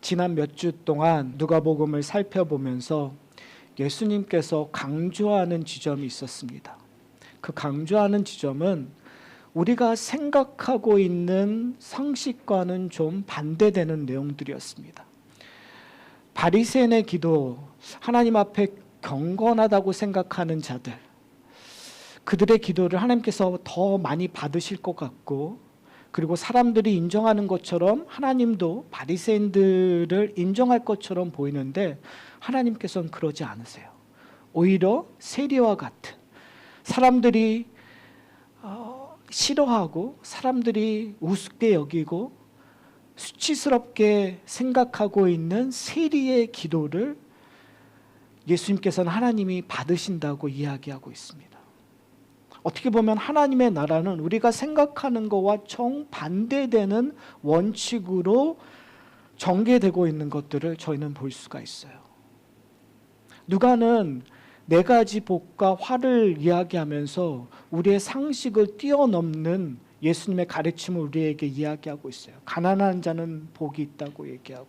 지난 몇 주 동안 누가복음을 살펴보면서 예수님께서 강조하는 지점이 있었습니다. 그 강조하는 지점은 우리가 생각하고 있는 상식과는 좀 반대되는 내용들이었습니다. 바리새인의 기도, 하나님 앞에 경건하다고 생각하는 자들, 그들의 기도를 하나님께서 더 많이 받으실 것 같고, 그리고 사람들이 인정하는 것처럼 하나님도 바리새인들을 인정할 것처럼 보이는데 하나님께서는 그러지 않으세요. 오히려 세리와 같은, 사람들이 싫어하고 사람들이 우습게 여기고 수치스럽게 생각하고 있는 세리의 기도를 예수님께서는 하나님이 받으신다고 이야기하고 있습니다. 어떻게 보면 하나님의 나라는 우리가 생각하는 것과 정반대되는 원칙으로 전개되고 있는 것들을 저희는 볼 수가 있어요. 누가는 네 가지 복과 화를 이야기하면서 우리의 상식을 뛰어넘는 예수님의 가르침을 우리에게 이야기하고 있어요. 가난한 자는 복이 있다고 얘기하고,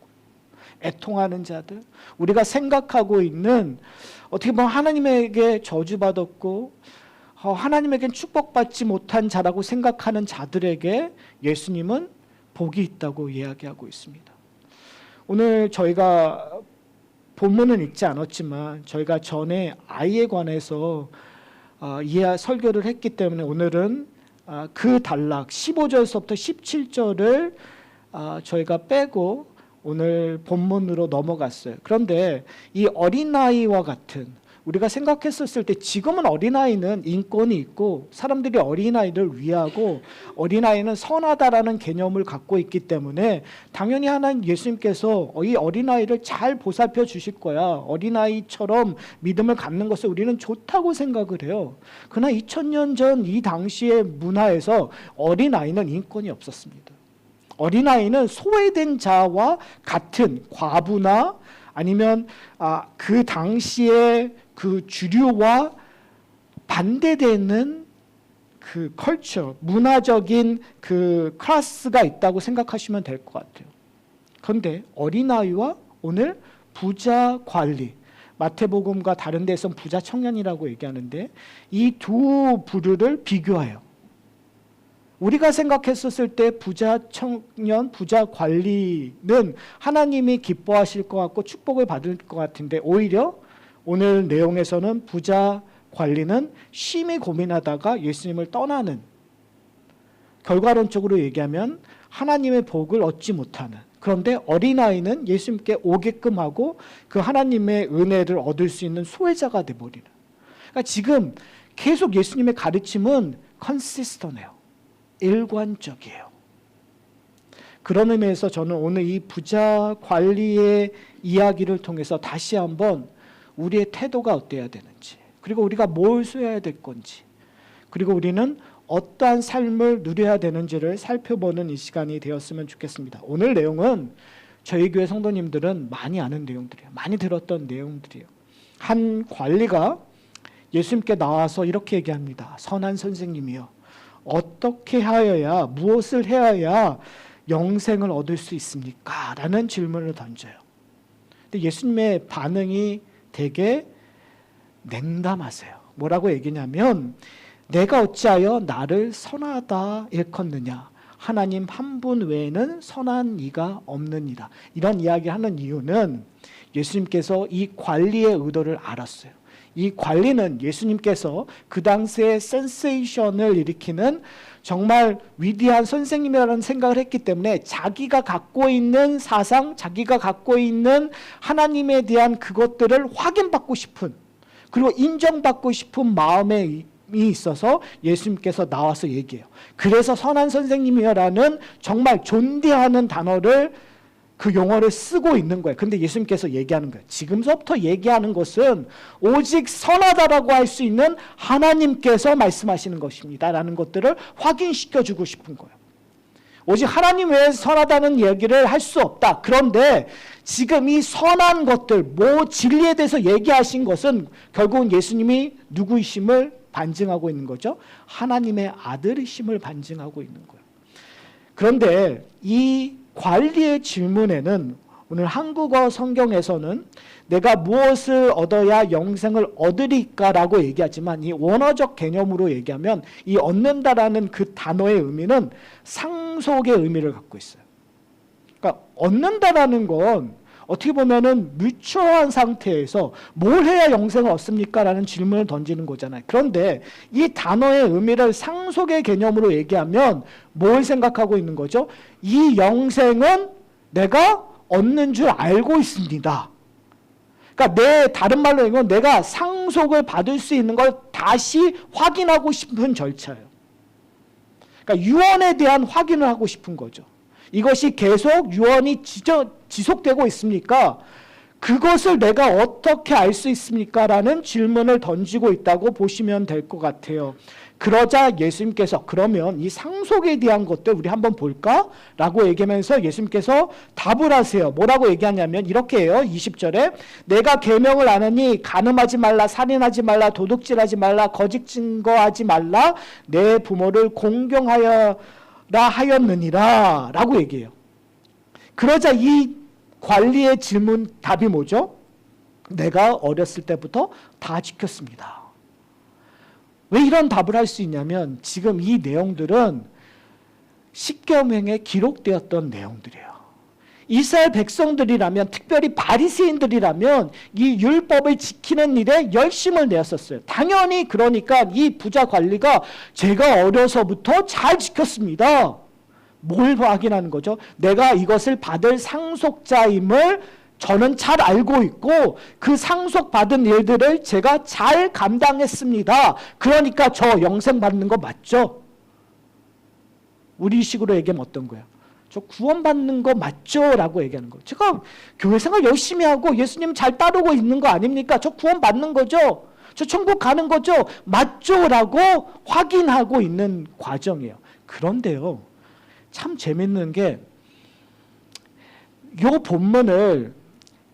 애통하는 자들, 우리가 생각하고 있는, 어떻게 보면 하나님에게 저주받았고 하나님에겐 축복받지 못한 자라고 생각하는 자들에게 예수님은 복이 있다고 이야기하고 있습니다. 오늘 저희가 본문은 읽지 않았지만 저희가 전에 아이에 관해서 설교를 했기 때문에 오늘은 그 단락 15절서부터 17절을 저희가 빼고 오늘 본문으로 넘어갔어요. 그런데 이 어린아이와 같은, 우리가 생각했었을 때 지금은 어린아이는 인권이 있고 사람들이 어린아이를 위하고 어린아이는 선하다라는 개념을 갖고 있기 때문에 당연히 하나님 예수님께서 이 어린아이를 잘 보살펴 주실 거야, 어린아이처럼 믿음을 갖는 것을 우리는 좋다고 생각을 해요. 그러나 2000년 전 이 당시의 문화에서 어린아이는 인권이 없었습니다. 어린아이는 소외된 자와 같은, 과부나 아니면 그 당시에 그 주류와 반대되는 그 컬처, 문화적인 그 클래스가 있다고 생각하시면 될 것 같아요. 그런데 어린아이와 오늘 부자 관리, 마태복음과 다른 데서는 부자 청년이라고 얘기하는데 이 두 부류를 비교해요. 우리가 생각했었을 때 부자 청년, 부자 관리는 하나님이 기뻐하실 것 같고 축복을 받을 것 같은데 오히려 오늘 내용에서는 부자 관리는 심히 고민하다가 예수님을 떠나는, 결과론적으로 얘기하면 하나님의 복을 얻지 못하는, 그런데 어린아이는 예수님께 오게끔 하고 그 하나님의 은혜를 얻을 수 있는 소외자가 되어버리는. 그러니까 지금 계속 예수님의 가르침은 컨시스턴해요. 일관적이에요. 그런 의미에서 저는 오늘 이 부자 관리의 이야기를 통해서 다시 한번 우리의 태도가 어때야 되는지, 그리고 우리가 뭘 써야 될 건지, 그리고 우리는 어떠한 삶을 누려야 되는지를 살펴보는 이 시간이 되었으면 좋겠습니다. 오늘 내용은 저희 교회 성도님들은 많이 아는 내용들이에요. 많이 들었던 내용들이에요. 한 관리가 예수님께 나와서 이렇게 얘기합니다. 선한 선생님이요, 어떻게 하여야, 무엇을 해야 영생을 얻을 수 있습니까? 라는 질문을 던져요. 근데 예수님의 반응이 되게 냉담하세요. 뭐라고 얘기냐면 내가 어찌하여 나를 선하다 일컫느냐, 하나님 한 분 외에는 선한 이가 없느니라. 이런 이야기하는 이유는 예수님께서 이 관리의 의도를 알았어요. 이 관리는 예수님께서 그 당시에 센세이션을 일으키는 정말 위대한 선생님이라는 생각을 했기 때문에 자기가 갖고 있는 사상, 자기가 갖고 있는 하나님에 대한 그것들을 확인받고 싶은, 그리고 인정받고 싶은 마음에 있어서 예수님께서 나와서 얘기해요. 그래서 선한 선생님이라는 정말 존대하는 단어를, 그 용어를 쓰고 있는 거예요. 근데 예수님께서 얘기하는 거예요. 지금서부터 얘기하는 것은 오직 선하다라고 할 수 있는 하나님께서 말씀하시는 것입니다 라는 것들을 확인시켜주고 싶은 거예요. 오직 하나님 외에 선하다는 얘기를 할 수 없다. 그런데 지금 이 선한 것들, 진리에 대해서 얘기하신 것은 결국은 예수님이 누구이심을 반증하고 있는 거죠. 하나님의 아들이심을 반증하고 있는 거예요. 그런데 이 관리의 질문에는 오늘 한국어 성경에서는 내가 무엇을 얻어야 영생을 얻으리까라고 얘기하지만 이 원어적 개념으로 얘기하면 이 얻는다라는 그 단어의 의미는 상속의 의미를 갖고 있어요. 그러니까 얻는다라는 건 어떻게 보면은 뮤추얼한 상태에서 뭘 해야 영생을 얻습니까? 라는 질문을 던지는 거잖아요. 그런데 이 단어의 의미를 상속의 개념으로 얘기하면 뭘 생각하고 있는 거죠? 이 영생은 내가 얻는 줄 알고 있습니다. 그러니까 다른 말로 얘기하면 내가 상속을 받을 수 있는 걸 다시 확인하고 싶은 절차예요. 그러니까 유언에 대한 확인을 하고 싶은 거죠. 이것이 계속 유언이 지속되고 있습니까? 그것을 내가 어떻게 알 수 있습니까? 라는 질문을 던지고 있다고 보시면 될 것 같아요. 그러자 예수님께서 그러면 이 상속에 대한 것들 우리 한번 볼까? 라고 얘기하면서 예수님께서 답을 하세요. 뭐라고 얘기하냐면 이렇게 해요. 20절에 내가 계명을 아느니 간음하지 말라, 살인하지 말라, 도둑질하지 말라, 거짓 증거하지 말라, 내 부모를 공경하여라 하였느니라 라고 얘기해요. 그러자 이 관리의 질문 답이 뭐죠? 내가 어렸을 때부터 다 지켰습니다. 왜 이런 답을 할 수 있냐면 지금 이 내용들은 십계명에 기록되었던 내용들이에요. 이스라엘 백성들이라면 특별히 바리새인들이라면 이 율법을 지키는 일에 열심을 내었었어요. 당연히 그러니까 이 부자 관리가 제가 어려서부터 잘 지켰습니다. 뭘 확인하는 거죠? 내가 이것을 받을 상속자임을 저는 잘 알고 있고 그 상속받은 일들을 제가 잘 감당했습니다. 그러니까 저 영생 받는 거 맞죠? 우리식으로 얘기하면 어떤 거예요? 저 구원받는 거 맞죠? 라고 얘기하는 거예요. 제가 교회 생활 열심히 하고 예수님 잘 따르고 있는 거 아닙니까? 저 구원받는 거죠? 저 천국 가는 거죠? 맞죠? 라고 확인하고 있는 과정이에요. 그런데요, 참 재밌는 게 이 본문을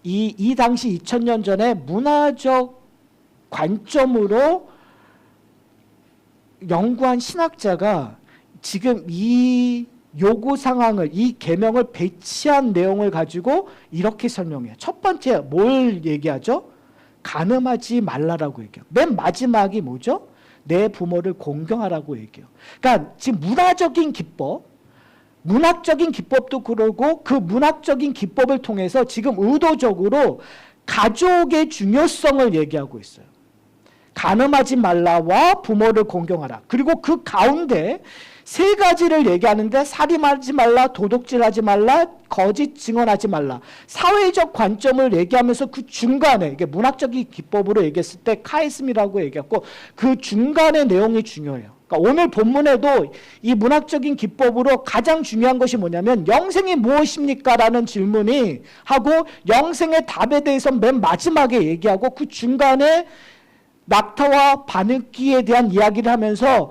이 당시 2000년 전에 문화적 관점으로 연구한 신학자가 지금 이 요구 상황을, 이 계명을 배치한 내용을 가지고 이렇게 설명해요. 첫 번째 뭘 얘기하죠? 간음하지 말라라고 얘기해요. 맨 마지막이 뭐죠? 내 부모를 공경하라고 얘기해요. 그러니까 지금 문화적인 기법, 문학적인 기법도 그러고 그 문학적인 기법을 통해서 지금 의도적으로 가족의 중요성을 얘기하고 있어요. 간음하지 말라와 부모를 공경하라. 그리고 그 가운데 세 가지를 얘기하는데 살인하지 말라, 도둑질하지 말라, 거짓 증언하지 말라. 사회적 관점을 얘기하면서 그 중간에, 이게 문학적인 기법으로 얘기했을 때 카이스미라고 얘기했고 그 중간의 내용이 중요해요. 그러니까 오늘 본문에도 이 문학적인 기법으로 가장 중요한 것이 뭐냐면 영생이 무엇입니까? 라는 질문이 하고 영생의 답에 대해서 맨 마지막에 얘기하고 그 중간에 낙타와 바느끼에 대한 이야기를 하면서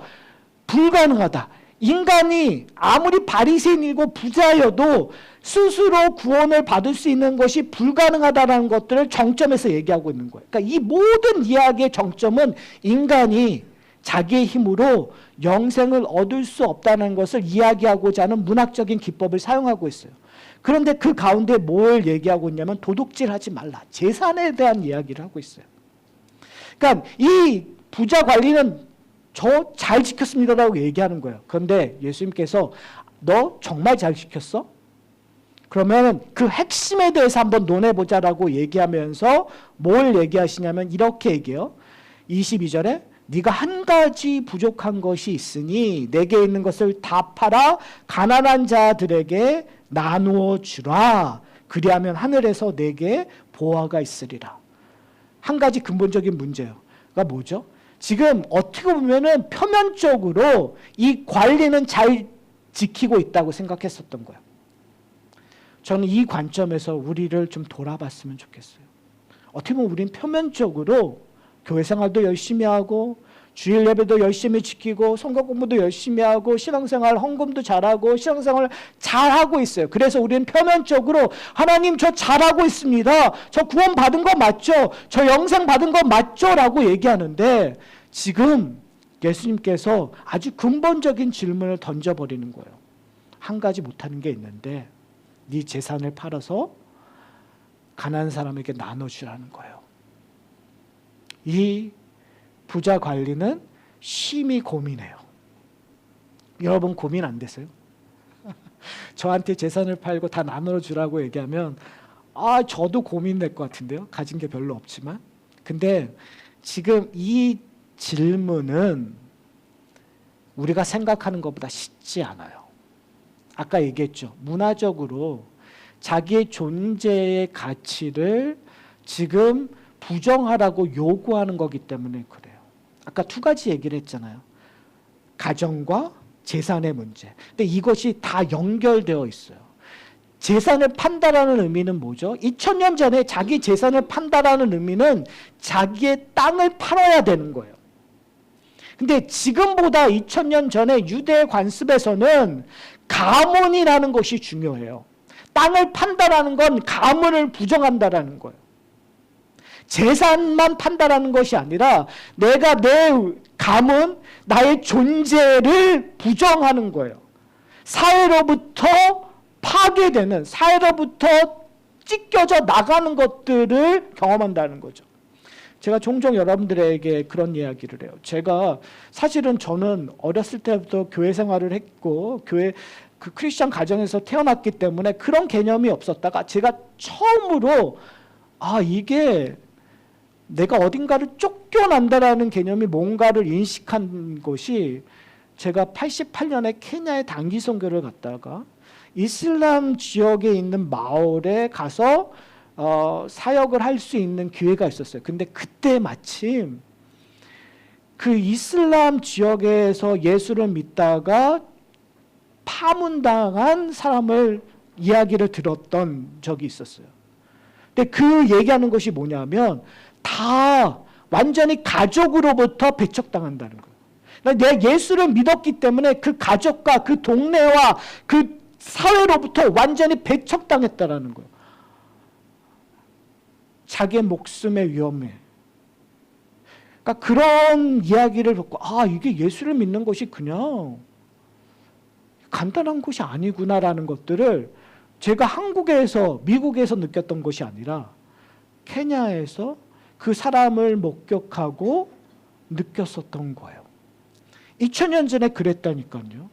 불가능하다. 인간이 아무리 바리새인이고 부자여도 스스로 구원을 받을 수 있는 것이 불가능하다는 것들을 정점에서 얘기하고 있는 거예요. 그러니까 이 모든 이야기의 정점은 인간이 자기의 힘으로 영생을 얻을 수 없다는 것을 이야기하고자 하는 문학적인 기법을 사용하고 있어요. 그런데 그 가운데 뭘 얘기하고 있냐면 도둑질하지 말라. 재산에 대한 이야기를 하고 있어요. 그러니까 이 부자 관리는 저 잘 지켰습니다라고 얘기하는 거예요. 그런데 예수님께서 너 정말 잘 지켰어? 그러면 그 핵심에 대해서 한번 논해보자라고 얘기하면서 뭘 얘기하시냐면 이렇게 얘기해요. 22절에 네가 한 가지 부족한 것이 있으니 내게 있는 것을 다 팔아 가난한 자들에게 나누어 주라. 그리하면 하늘에서 내게 보화가 있으리라. 한 가지 근본적인 문제가 뭐죠? 지금 어떻게 보면은 표면적으로 이 관리는 잘 지키고 있다고 생각했었던 거예요. 저는 이 관점에서 우리를 좀 돌아봤으면 좋겠어요. 어떻게 보면 우리는 표면적으로 교회 생활도 열심히 하고 주일 예배도 열심히 지키고 성경 공부도 열심히 하고 신앙생활 헌금도 잘하고 신앙생활 잘하고 있어요. 그래서 우리는 표면적으로 하나님 저 잘하고 있습니다. 저 구원 받은 거 맞죠? 저 영생 받은 거 맞죠? 라고 얘기하는데 지금 예수님께서 아주 근본적인 질문을 던져버리는 거예요. 한 가지 못하는 게 있는데 네 재산을 팔아서 가난한 사람에게 나눠주라는 거예요. 이 부자 관리는 심히 고민해요. 여러분 고민 안 되세요? 저한테 재산을 팔고 다 나눠주라고 얘기하면 저도 고민될 것 같은데요. 가진 게 별로 없지만. 근데 지금 이 질문은 우리가 생각하는 것보다 쉽지 않아요. 아까 얘기했죠. 문화적으로 자기의 존재의 가치를 지금 부정하라고 요구하는 거기 때문에 그래요. 아까 두 가지 얘기를 했잖아요. 가정과 재산의 문제. 근데 이것이 다 연결되어 있어요. 재산을 판다라는 의미는 뭐죠? 2000년 전에 자기 재산을 판다라는 의미는 자기의 땅을 팔아야 되는 거예요. 근데 지금보다 2000년 전에 유대 관습에서는 가문이라는 것이 중요해요. 땅을 판다라는 건 가문을 부정한다라는 거예요. 재산만 판다라는 것이 아니라 내가 내 가문, 나의 존재를 부정하는 거예요. 사회로부터 파괴되는, 사회로부터 찢겨져 나가는 것들을 경험한다는 거죠. 제가 종종 여러분들에게 그런 이야기를 해요. 사실은 저는 어렸을 때부터 교회 생활을 했고 교회 그 크리스천 가정에서 태어났기 때문에 그런 개념이 없었다가 제가 처음으로 이게 내가 어딘가를 쫓겨난다라는 개념이 뭔가를 인식한 것이 제가 88년에 케냐에 단기 선교를 갔다가 이슬람 지역에 있는 마을에 가서 사역을 할 수 있는 기회가 있었어요. 근데 그때 마침 그 이슬람 지역에서 예수를 믿다가 파문당한 사람을 이야기를 들었던 적이 있었어요. 근데 그 얘기하는 것이 뭐냐면 다 완전히 가족으로부터 배척당한다는 거예요. 내가 예수를 믿었기 때문에 그 가족과 그 동네와 그 사회로부터 완전히 배척당했다라는 거예요. 자기의 목숨의 위험에. 그러니까 그런 이야기를 듣고 이게 예수를 믿는 것이 그냥 간단한 것이 아니구나라는 것들을 제가 한국에서 미국에서 느꼈던 것이 아니라 케냐에서 그 사람을 목격하고 느꼈었던 거예요. 2000년 전에 그랬다니까요.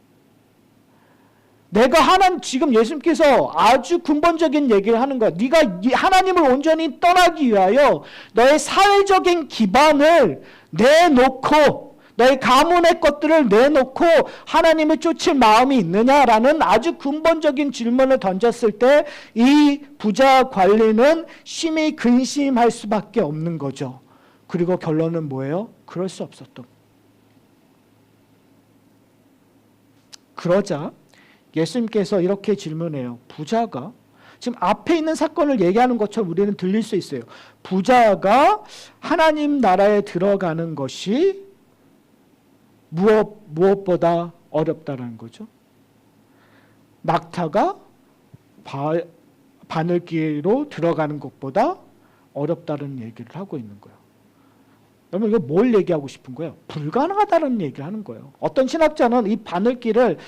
내가 지금 예수님께서 아주 근본적인 얘기를 하는 거야. 네가 하나님을 온전히 떠나기 위하여 너의 사회적인 기반을 내놓고 너의 가문의 것들을 내놓고 하나님을 쫓을 마음이 있느냐라는 아주 근본적인 질문을 던졌을 때 이 부자 관리는 심히 근심할 수밖에 없는 거죠. 그리고 결론은 뭐예요? 그럴 수 없었던. 그러자 예수님께서 이렇게 질문해요. 부자가 지금 앞에 있는 사건을 얘기하는 것처럼 우리는 들릴 수 있어요. 부자가 하나님 나라에 들어가는 것이 무엇보다 어렵다는 거죠. 낙타가 바늘기로 들어가는 것보다 어렵다는 얘기를 하고 있는 거예요. 여러분 이거 뭘 얘기하고 싶은 거예요? 불가능하다는 얘기를 하는 거예요. 어떤 신학자는 이 바늘기를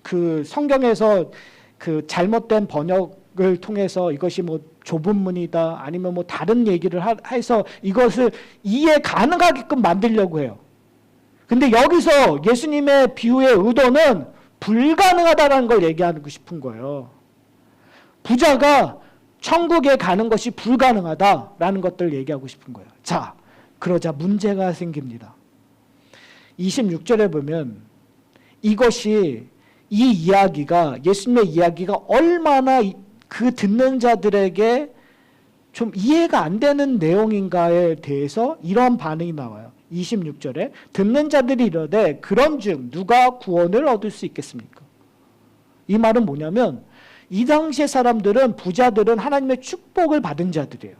그 성경에서 그 잘못된 번역을 통해서 이것이 뭐 좁은 문이다 아니면 뭐 다른 얘기를 해서 이것을 이해 가능하게끔 만들려고 해요. 근데 여기서 예수님의 비유의 의도는 불가능하다는 걸 얘기하고 싶은 거예요. 부자가 천국에 가는 것이 불가능하다라는 것들을 얘기하고 싶은 거예요. 자, 그러자 문제가 생깁니다. 26절에 보면 이 이야기가 예수님의 이야기가 얼마나 그 듣는 자들에게 좀 이해가 안 되는 내용인가에 대해서 이런 반응이 나와요. 26절에 듣는 자들이 이르되 그런즉 누가 구원을 얻을 수 있겠습니까? 이 말은 뭐냐면 이 당시의 사람들은 부자들은 하나님의 축복을 받은 자들이에요.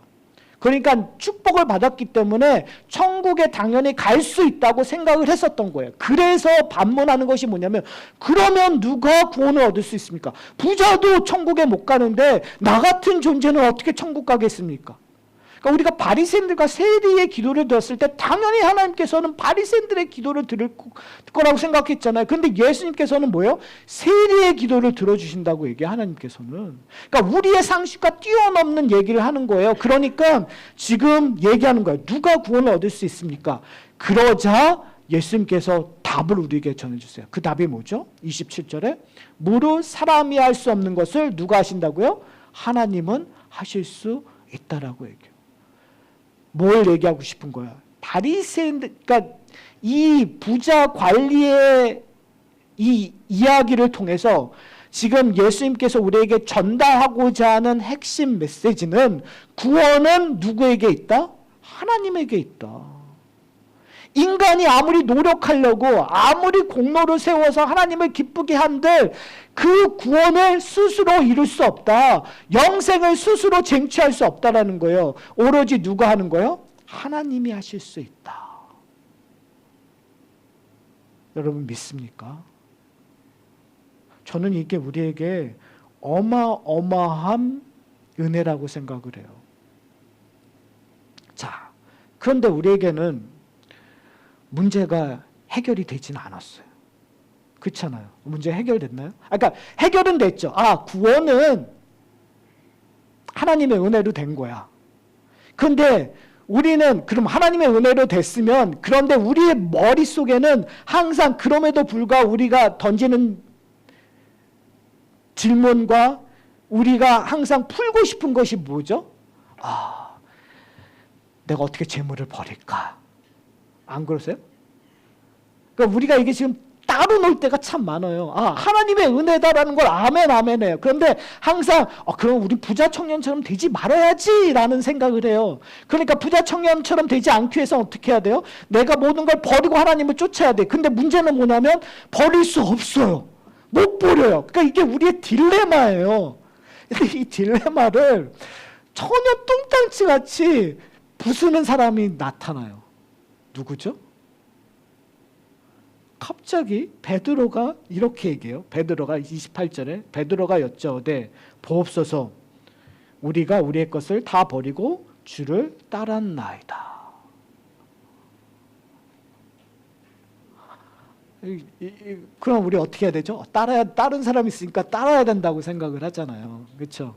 그러니까 축복을 받았기 때문에 천국에 당연히 갈 수 있다고 생각을 했었던 거예요. 그래서 반문하는 것이 뭐냐면 그러면 누가 구원을 얻을 수 있습니까? 부자도 천국에 못 가는데 나 같은 존재는 어떻게 천국 가겠습니까? 그러니까 우리가 바리새인들과 세리의 기도를 들었을 때 당연히 하나님께서는 바리새인들의 기도를 들을 거라고 생각했잖아요. 그런데 예수님께서는 뭐예요? 세리의 기도를 들어주신다고 얘기해요. 하나님께서는. 그러니까 우리의 상식과 뛰어넘는 얘기를 하는 거예요. 그러니까 지금 얘기하는 거예요. 누가 구원을 얻을 수 있습니까? 그러자 예수님께서 답을 우리에게 전해주세요. 그 답이 뭐죠? 27절에 무릇 사람이 할 수 없는 것을 누가 하신다고요? 하나님은 하실 수 있다라고 얘기해요. 뭘 얘기하고 싶은 거야? 바리새인들, 그러니까 이 부자 관리의 이 이야기를 통해서 지금 예수님께서 우리에게 전달하고자 하는 핵심 메시지는 구원은 누구에게 있다? 하나님에게 있다. 인간이 아무리 노력하려고 아무리 공로를 세워서 하나님을 기쁘게 한들 그 구원을 스스로 이룰 수 없다. 영생을 스스로 쟁취할 수 없다라는 거예요. 오로지 누가 하는 거예요? 하나님이 하실 수 있다. 여러분 믿습니까? 저는 이게 우리에게 어마어마한 은혜라고 생각을 해요. 자, 그런데 우리에게는 문제가 해결이 되지는 않았어요. 그렇잖아요. 문제 해결됐나요? 그러니까 해결은 됐죠. 구원은 하나님의 은혜로 된 거야. 그런데 우리는 그럼 하나님의 은혜로 됐으면 그런데 우리의 머릿속에는 항상 그럼에도 불구하고 우리가 던지는 질문과 우리가 항상 풀고 싶은 것이 뭐죠? 내가 어떻게 재물을 버릴까? 안 그러세요? 그러니까 우리가 이게 지금 따로 놀 때가 참 많아요. 하나님의 은혜다라는 걸 아멘 해요. 그런데 항상 그럼 우리 부자 청년처럼 되지 말아야지 라는 생각을 해요. 그러니까 부자 청년처럼 되지 않기 위해서 어떻게 해야 돼요? 내가 모든 걸 버리고 하나님을 쫓아야 돼. 근데 문제는 뭐냐면 버릴 수 없어요. 못 버려요. 그러니까 이게 우리의 딜레마예요. 이 딜레마를 전혀 뚱땅치 같이 부수는 사람이 나타나요. 누구죠? 갑자기 베드로가 이렇게 얘기해요. 베드로가 28절에 베드로가 여짜오되 보옵소서 우리가 우리의 것을 다 버리고 주를 따랐나이다. 그럼 우리 어떻게 해야 되죠? 다른 사람이 있으니까 따라야 된다고 생각을 하잖아요. 그렇죠?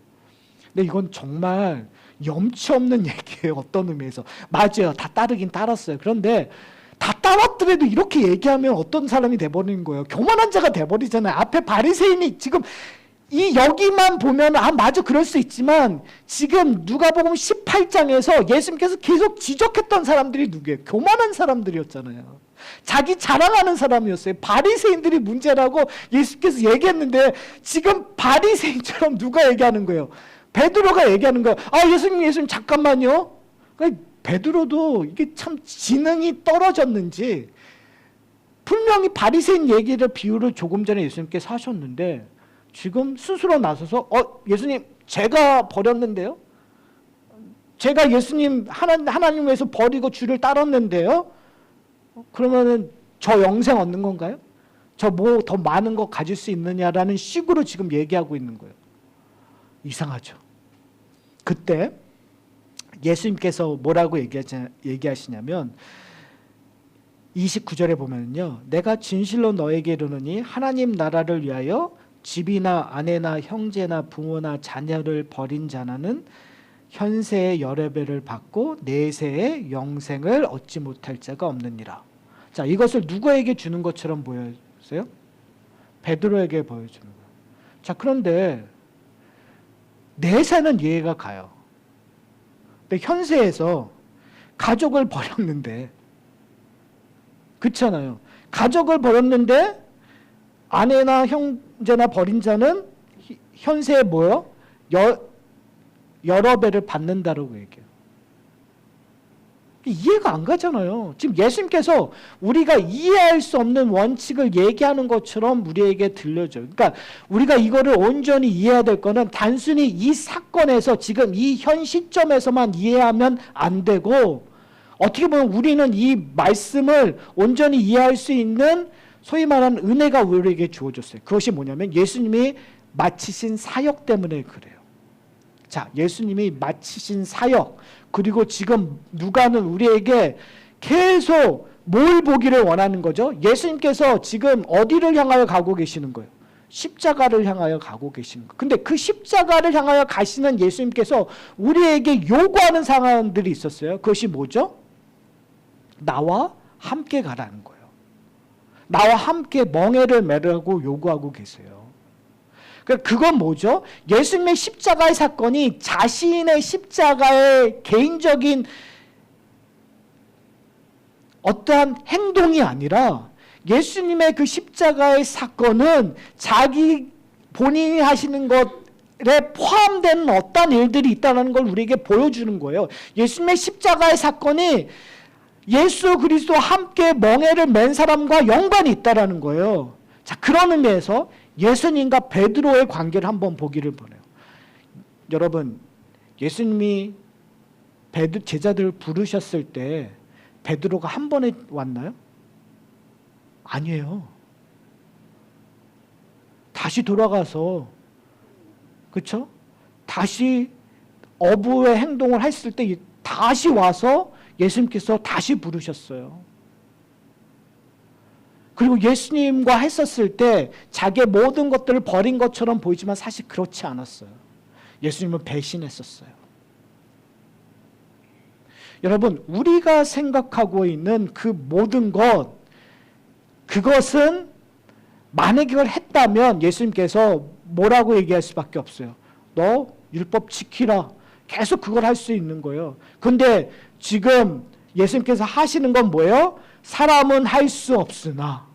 근데 이건 정말 염치 없는 얘기예요. 어떤 의미에서. 맞아요. 다 따르긴 따랐어요. 그런데 다 따랐더라도 이렇게 얘기하면 어떤 사람이 돼버리는 거예요. 교만한 자가 돼버리잖아요. 앞에 바리새인이 지금 여기만 보면 맞아 그럴 수 있지만 지금 누가복음 18장에서 예수님께서 계속 지적했던 사람들이 누구예요? 교만한 사람들이었잖아요. 자기 자랑하는 사람이었어요. 바리새인들이 문제라고 예수께서 얘기했는데 지금 바리새인처럼 누가 얘기하는 거예요? 베드로가 얘기하는 거예요. 예수님 잠깐만요. 베드로도 이게 참 지능이 떨어졌는지 분명히 바리새인 얘기를 비유를 조금 전에 예수님께서 하셨는데 지금 스스로 나서서 예수님 제가 버렸는데요. 제가 예수님 하나님 위해서 버리고 주를 따랐는데요. 그러면은 저 영생 얻는 건가요? 저 뭐 더 많은 거 가질 수 있느냐라는 식으로 지금 얘기하고 있는 거예요. 이상하죠. 그때 예수님께서 뭐라고 얘기하시냐면 29절에 보면요. 내가 진실로 너에게 이르노니 하나님 나라를 위하여 집이나 아내나 형제나 부모나 자녀를 버린 자는 현세의 여러 배를 받고 내세의 영생을 얻지 못할 자가 없느니라. 자, 이것을 누구에게 주는 것처럼 보여주세요? 베드로에게 보여주는 거예요. 자, 그런데 내세는 이해가 가요. 근데 현세에서 가족을 버렸는데 그렇잖아요. 가족을 버렸는데 아내나 형제나 버린 자는 현세에 뭐요? 여러 배를 받는다라고 얘기해요. 이해가 안 가잖아요. 지금 예수님께서 우리가 이해할 수 없는 원칙을 얘기하는 것처럼 우리에게 들려줘요. 그러니까 우리가 이거를 온전히 이해해야 될 거는 단순히 이 사건에서 지금 이 현 시점에서만 이해하면 안 되고 어떻게 보면 우리는 이 말씀을 온전히 이해할 수 있는 소위 말하는 은혜가 우리에게 주어졌어요. 그것이 뭐냐면 예수님이 마치신 사역 때문에 그래요. 자, 예수님이 마치신 사역, 그리고 지금 누가는 우리에게 계속 뭘 보기를 원하는 거죠? 예수님께서 지금 어디를 향하여 가고 계시는 거예요? 십자가를 향하여 가고 계시는 거예요. 근데 그 십자가를 향하여 가시는 예수님께서 우리에게 요구하는 상황들이 있었어요. 그것이 뭐죠? 나와 함께 가라는 거예요. 나와 함께 멍에를 매라고 요구하고 계세요. 그건 뭐죠? 예수님의 십자가의 사건이 자신의 십자가의 개인적인 어떠한 행동이 아니라 예수님의 그 십자가의 사건은 자기 본인이 하시는 것에 포함되는 어떤 일들이 있다는 걸 우리에게 보여주는 거예요. 예수님의 십자가의 사건이 예수 그리스도와 함께 멍에를 맨 사람과 연관이 있다는 거예요. 자, 그런 의미에서 예수님과 베드로의 관계를 한번 보기를 원해요. 여러분, 예수님이 제자들을 부르셨을 때 베드로가 한 번에 왔나요? 아니에요. 다시 돌아가서, 그렇죠? 다시 어부의 행동을 했을 때 다시 와서 예수님께서 다시 부르셨어요. 그리고 예수님과 했었을 때 자기의 모든 것들을 버린 것처럼 보이지만 사실 그렇지 않았어요. 예수님은 배신했었어요. 여러분, 우리가 생각하고 있는 그 모든 것, 그것은 만약에 그걸 했다면 예수님께서 뭐라고 얘기할 수밖에 없어요. 너 율법 지키라. 계속 그걸 할 수 있는 거예요. 근데 지금 예수님께서 하시는 건 뭐예요? 사람은 할 수 없으나.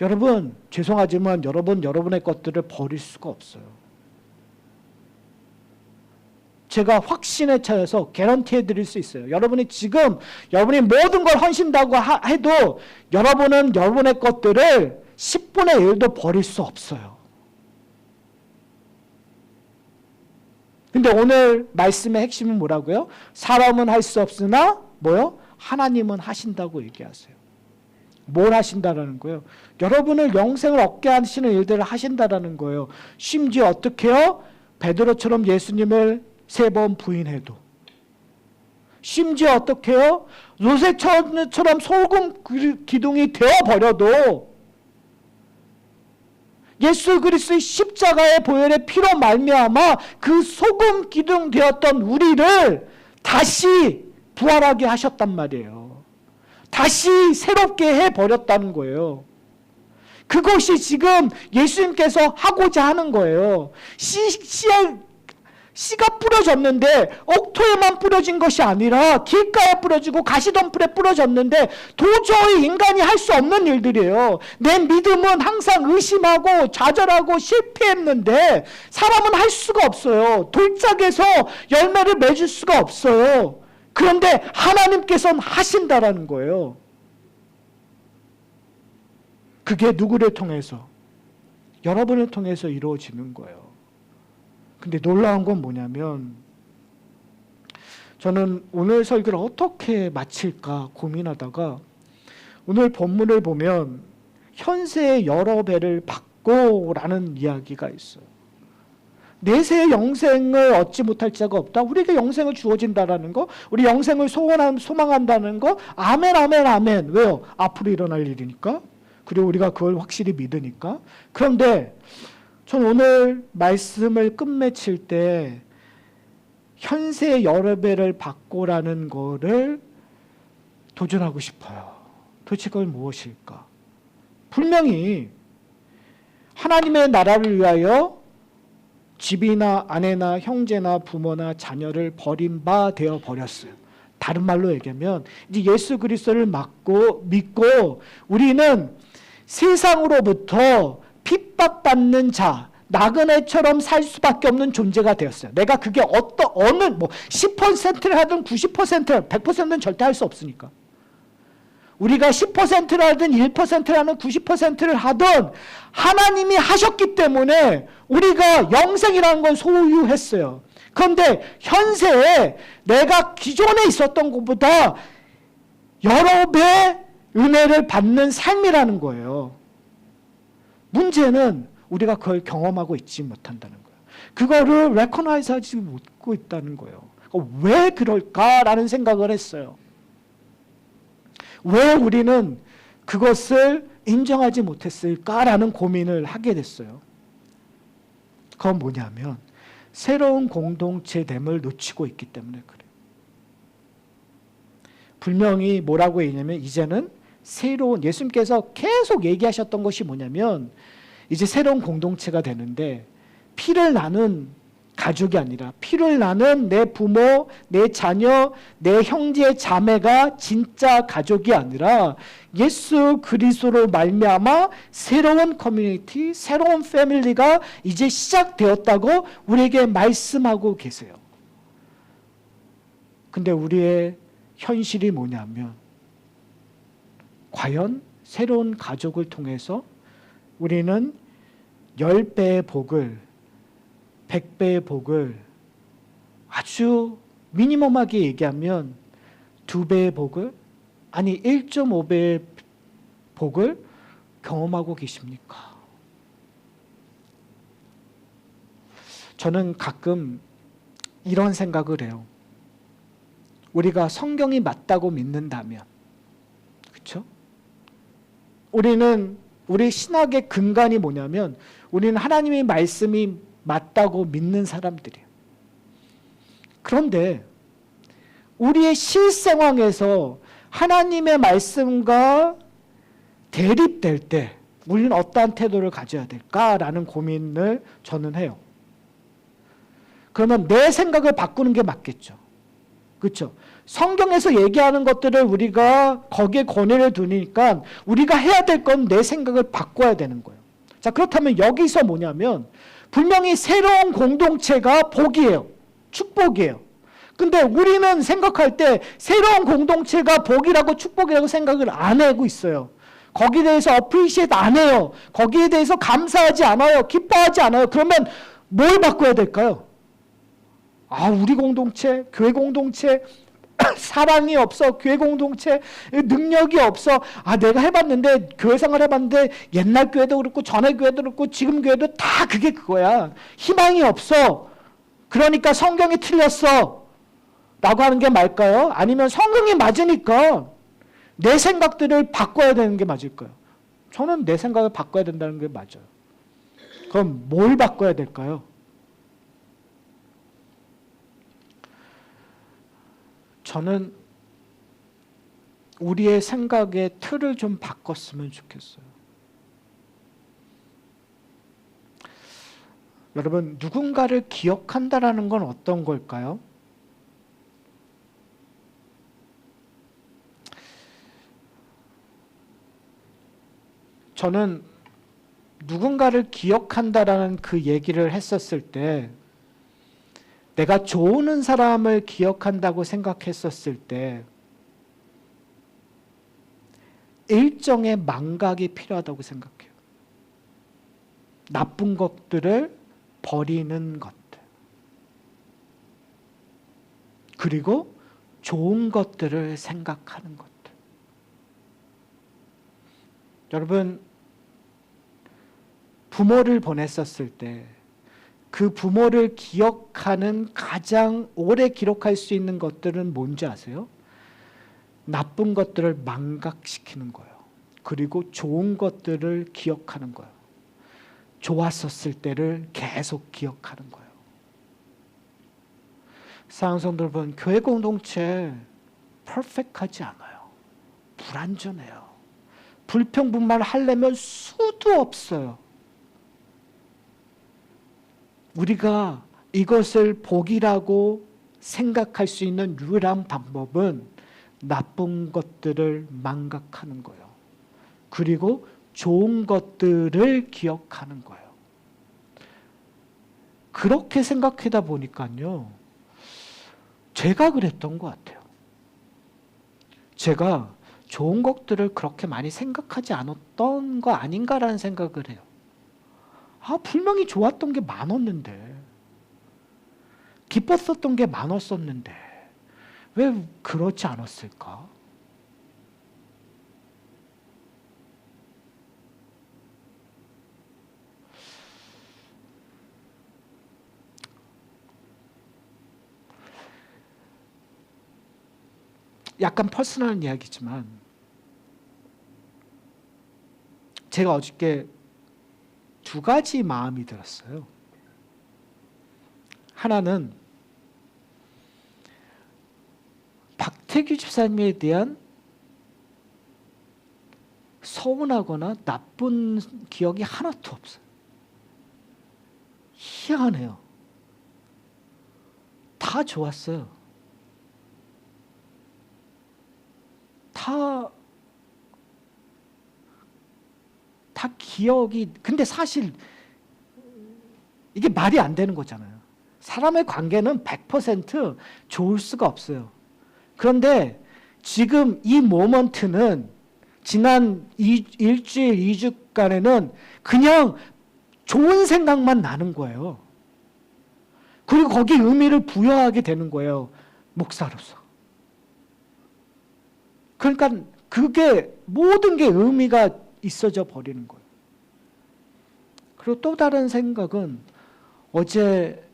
여러분, 죄송하지만 여러분의 것들을 버릴 수가 없어요. 제가 확신에 차여서 개런티해 드릴 수 있어요. 여러분이 지금 여러분이 모든 걸 헌신다고 해도 여러분은 여러분의 것들을 10분의 1도 버릴 수 없어요. 근데 오늘 말씀의 핵심은 뭐라고요? 사람은 할 수 없으나 뭐요? 하나님은 하신다고 얘기하세요. 뭘 하신다라는 거예요? 여러분을 영생을 얻게 하시는 일들을 하신다라는 거예요. 심지어 어떻게 해요? 베드로처럼 예수님을 3번 부인해도, 심지어 어떻게 해요? 요셉처럼 소금 기둥이 되어버려도 예수 그리스도의 십자가의 보혈의 피로 말미암아 그 소금 기둥 되었던 우리를 다시 부활하게 하셨단 말이에요. 다시 새롭게 해버렸다는 거예요. 그것이 지금 예수님께서 하고자 하는 거예요. 씨가 뿌려졌는데 옥토에만 뿌려진 것이 아니라 길가에 뿌려지고 가시덤불에 뿌려졌는데 도저히 인간이 할 수 없는 일들이에요. 내 믿음은 항상 의심하고 좌절하고 실패했는데 사람은 할 수가 없어요. 돌짝에서 열매를 맺을 수가 없어요. 그런데 하나님께서는 하신다라는 거예요. 그게 누구를 통해서? 여러분을 통해서 이루어지는 거예요. 근데 놀라운 건 뭐냐면, 저는 오늘 설교를 어떻게 마칠까 고민하다가 오늘 본문을 보면 현세의 여러 배를 받고 라는 이야기가 있어요. 내세의 영생을 얻지 못할 자가 없다. 우리에게 영생을 주어진다라는 거, 우리 영생을 소망한다는 거, 아멘 아멘 아멘. 왜요? 앞으로 일어날 일이니까. 그리고 우리가 그걸 확실히 믿으니까. 그런데 전 오늘 말씀을 끝맺힐 때 현세의 여러 배를 받고라는 거를 도전하고 싶어요. 도대체 그걸 무엇일까? 분명히 하나님의 나라를 위하여 집이나 아내나 형제나 부모나 자녀를 버린 바 되어 버렸어요. 다른 말로 얘기하면 이제 예수 그리스도를 믿고 우리는 세상으로부터 핍박받는 자, 나그네처럼 살 수밖에 없는 존재가 되었어요. 내가 그게 어느 10%를 하든 90%를 100%는 절대 할 수 없으니까. 우리가 10%를 하든 1%를 하든 90%를 하든 하나님이 하셨기 때문에 우리가 영생이라는 건 소유했어요. 그런데 현세에 내가 기존에 있었던 것보다 여러 배 은혜를 받는 삶이라는 거예요. 문제는 우리가 그걸 경험하고 있지 못한다는 거예요. 그거를 recognize 하지 못하고 있다는 거예요. 왜 그럴까라는 생각을 했어요. 왜 우리는 그것을 인정하지 못했을까라는 고민을 하게 됐어요. 그건 뭐냐면 새로운 공동체됨을 놓치고 있기 때문에 그래요. 분명히 뭐라고 얘기냐면 이제는 새로운, 예수님께서 계속 얘기하셨던 것이 뭐냐면 이제 새로운 공동체가 되는데 피를 나눈 가족이 아니라 피를 나눈 내 부모, 내 자녀, 내 형제, 자매가 진짜 가족이 아니라 예수 그리스도로 말미암아 새로운 커뮤니티, 새로운 패밀리가 이제 시작되었다고 우리에게 말씀하고 계세요. 근데 우리의 현실이 뭐냐면 과연 새로운 가족을 통해서 우리는 10배의 복을, 100배의 복을, 아주 미니멈하게 얘기하면 2배의 복을, 아니 1.5배의 복을 경험하고 계십니까? 저는 가끔 이런 생각을 해요. 우리가 성경이 맞다고 믿는다면, 그렇죠? 우리 신학의 근간이 뭐냐면 우리는 하나님의 말씀이 맞다고 믿는 사람들이에요. 그런데 우리의 실생활에서 하나님의 말씀과 대립될 때 우리는 어떠한 태도를 가져야 될까라는 고민을 저는 해요. 그러면 내 생각을 바꾸는 게 맞겠죠. 그렇죠? 성경에서 얘기하는 것들을 우리가 거기에 권위를 두니까 우리가 해야 될 건 내 생각을 바꿔야 되는 거예요. 자, 그렇다면 여기서 뭐냐면 분명히 새로운 공동체가 복이에요. 축복이에요. 근데 우리는 생각할 때 새로운 공동체가 복이라고 축복이라고 생각을 안 하고 있어요. 거기에 대해서 appreciate 안 해요. 거기에 대해서 감사하지 않아요. 기뻐하지 않아요. 그러면 뭘 바꿔야 될까요? 우리 공동체, 교회 공동체, 사랑이 없어. 교회 공동체 능력이 없어. 내가 해봤는데 교회 생활 해봤는데 옛날 교회도 그렇고 전에 교회도 그렇고 지금 교회도 다 그거야. 희망이 없어. 그러니까 성경이 틀렸어 라고 하는 게 맞을까요? 아니면 성경이 맞으니까 내 생각들을 바꿔야 되는 게 맞을까요? 저는 내 생각을 바꿔야 된다는 게 맞아요. 그럼 뭘 바꿔야 될까요? 저는 우리의 생각의 틀을 좀 바꿨으면 좋겠어요. 여러분, 누군가를 기억한다라는 건 어떤 걸까요? 저는 누군가를 기억한다라는 그 얘기를 했었을 때 내가 좋은 사람을 기억한다고 생각했었을 때 일정의 망각이 필요하다고 생각해요. 나쁜 것들을 버리는 것들. 그리고 좋은 것들을 생각하는 것들. 여러분, 부모를 보냈었을 때 그 부모를 기억하는 가장 오래 기록할 수 있는 것들은 뭔지 아세요? 나쁜 것들을 망각시키는 거예요. 그리고 좋은 것들을 기억하는 거예요. 좋았었을 때를 계속 기억하는 거예요. 사랑하는 성도 여러분, 교회 공동체 퍼펙트하지 않아요. 불완전해요. 불평분만을 하려면 수도 없어요. 우리가 이것을 복이라고 생각할 수 있는 유일한 방법은 나쁜 것들을 망각하는 거예요. 그리고 좋은 것들을 기억하는 거예요. 그렇게 생각하다 보니까요, 제가 그랬던 것 같아요. 제가 좋은 것들을 그렇게 많이 생각하지 않았던 거 아닌가라는 생각을 해요. 분명히 좋았던 게 많았는데, 기뻤었던 게 많았었는데 왜 그렇지 않았을까? 약간 퍼스널한 이야기지만 제가 어저께 두 가지 마음이 들었어요. 하나는 박태규 집사님에 대한 서운하거나 나쁜 기억이 하나도 없어요. 희한해요. 다 좋았어요. 다 기억이, 근데 사실 이게 말이 안 되는 거잖아요. 사람의 관계는 100% 좋을 수가 없어요. 그런데 지금 이 모먼트는 지난 일주일, 2주간에는 그냥 좋은 생각만 나는 거예요. 그리고 거기에 의미를 부여하게 되는 거예요. 목사로서. 그러니까 그게 모든 게 의미가 있어져 버리는 거예요. 그리고 또 다른 생각은 어제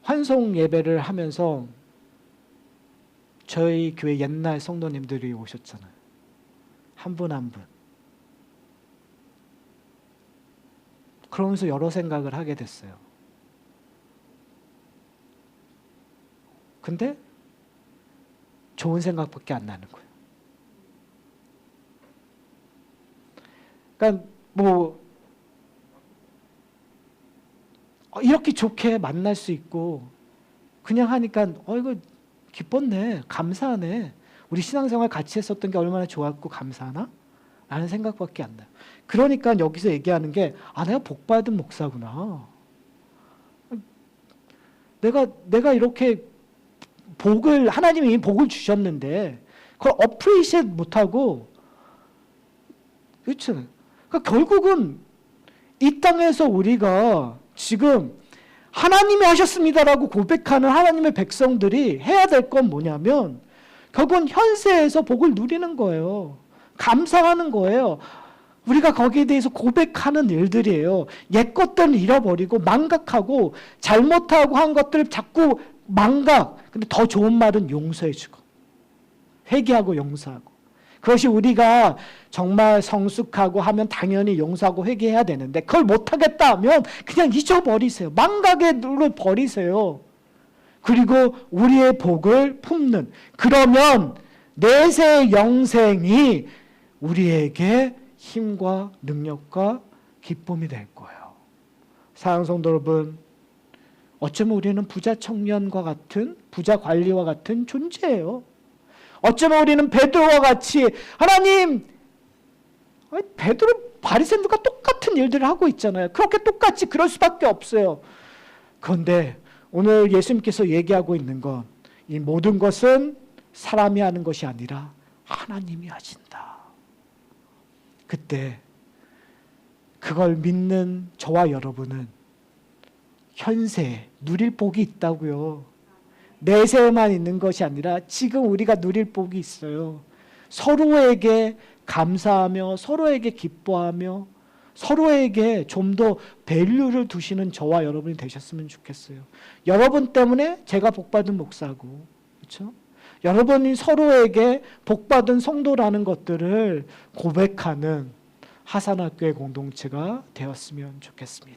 환송 예배를 하면서 저희 교회 옛날 성도님들이 오셨잖아요. 한 분 한 분. 그러면서 여러 생각을 하게 됐어요. 근데 좋은 생각밖에 안 나는 거예요. 그러니까 뭐 이렇게 좋게 만날 수 있고 그냥 하니까 이거 기뻤네, 감사하네, 우리 신앙생활 같이 했었던 게 얼마나 좋았고 감사하나? 라는 생각밖에 안 나요. 그러니까 여기서 얘기하는 게 내가 복받은 목사구나. 내가 이렇게 하나님이 복을 주셨는데 그걸 어프리시에이트 못하고, 그렇죠? 그러니까 결국은 이 땅에서 우리가 지금 하나님이 하셨습니다라고 고백하는 하나님의 백성들이 해야 될 건 뭐냐면 결국은 현세에서 복을 누리는 거예요. 감사하는 거예요. 우리가 거기에 대해서 고백하는 일들이에요. 옛 것들은 잃어버리고 망각하고 잘못하고 한 것들 자꾸 망각. 근데 더 좋은 말은 용서해주고 회개하고 용서하고. 그것이 우리가 정말 성숙하고 하면 당연히 용서하고 회개해야 되는데 그걸 못하겠다 하면 그냥 잊어버리세요. 망각에 눌러 버리세요. 그리고 우리의 복을 품는, 그러면 내세 영생이 우리에게 힘과 능력과 기쁨이 될 거예요. 사랑하는 성도 여러분, 어쩌면 우리는 부자 청년과 같은, 부자 관리와 같은 존재예요. 어쩌면 우리는 베드로와 같이, 하나님, 베드로 바리새인들과 똑같은 일들을 하고 있잖아요. 그렇게 똑같이 그럴 수밖에 없어요. 그런데 오늘 예수님께서 얘기하고 있는 건 이 모든 것은 사람이 하는 것이 아니라 하나님이 하신다. 그때 그걸 믿는 저와 여러분은 현세에 누릴 복이 있다고요. 내세에만 있는 것이 아니라 지금 우리가 누릴 복이 있어요. 서로에게 감사하며 서로에게 기뻐하며 서로에게 좀 더 밸류를 두시는 저와 여러분이 되셨으면 좋겠어요. 여러분 때문에 제가 복받은 목사고, 그렇죠? 여러분이 서로에게 복받은 성도라는 것들을 고백하는 하산학교의 공동체가 되었으면 좋겠습니다.